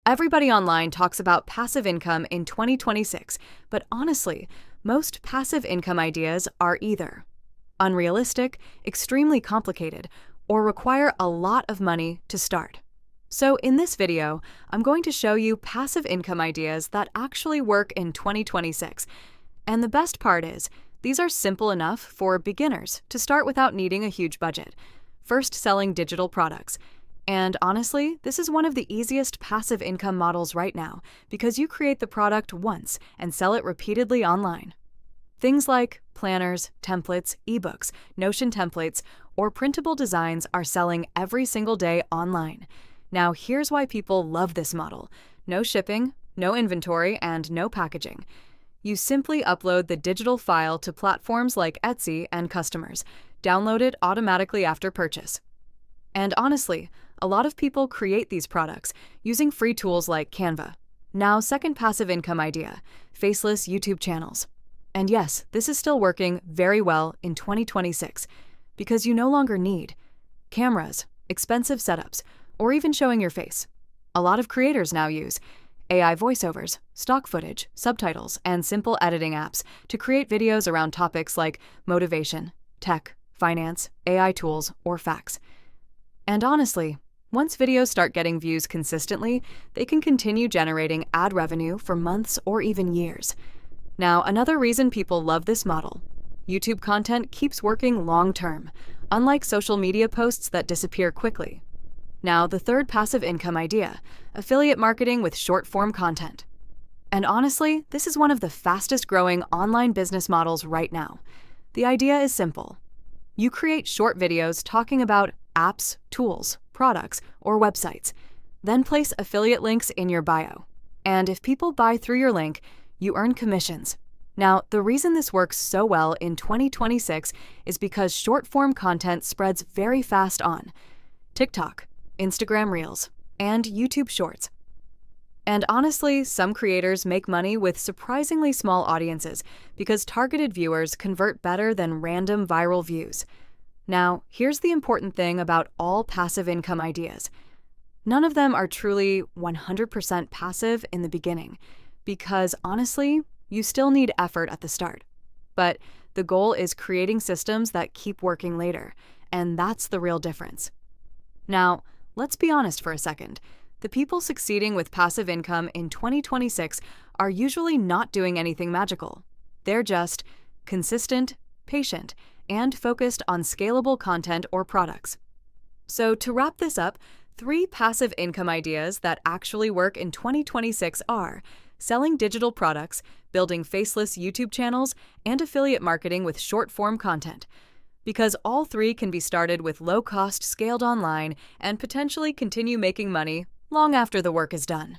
Everybody online talks about passive income in 2026, but honestly, most passive income ideas are either unrealistic, extremely complicated, or require a lot of money to start. So in this video, I'm going to show you passive income ideas that actually work in 2026. And the best part is, these are simple enough for beginners to start without needing a huge budget. First, selling digital products. And honestly, this is one of the easiest passive income models right now because you create the product once and sell it repeatedly online. Things like planners, templates, ebooks, Notion templates, or printable designs are selling every single day online. Now, here's why people love this model. No shipping, no inventory, and no packaging. You simply upload the digital file to platforms like Etsy and customers. Download it automatically after purchase. And honestly, a lot of people create these products using free tools like Canva. Now, second passive income idea, faceless YouTube channels. And yes, this is still working very well in 2026 because you no longer need cameras, expensive setups, or even showing your face. A lot of creators now use AI voiceovers, stock footage, subtitles, and simple editing apps to create videos around topics like motivation, tech, finance, AI tools, or facts. And honestly, once videos start getting views consistently, they can continue generating ad revenue for months or even years. Now, another reason people love this model, YouTube content keeps working long-term, unlike social media posts that disappear quickly. Now, the third passive income idea, affiliate marketing with short-form content. And honestly, this is one of the fastest-growing online business models right now. The idea is simple. You create short videos talking about apps, tools, products, or websites, then place affiliate links in your bio. And if people buy through your link, you earn commissions. Now, the reason this works so well in 2026 is because short-form content spreads very fast on TikTok, Instagram Reels, and YouTube Shorts. And honestly, some creators make money with surprisingly small audiences because targeted viewers convert better than random viral views. Now, here's the important thing about all passive income ideas. None of them are truly 100% passive in the beginning, because honestly, you still need effort at the start. But the goal is creating systems that keep working later, and that's the real difference. Now, let's be honest for a second. The people succeeding with passive income in 2026 are usually not doing anything magical. They're just consistent, patient, and focused on scalable content or products. So to wrap this up, 3 passive income ideas that actually work in 2026 are selling digital products, building faceless YouTube channels, and affiliate marketing with short-form content. Because all 3 can be started with low-cost, scaled online, and potentially continue making money long after the work is done.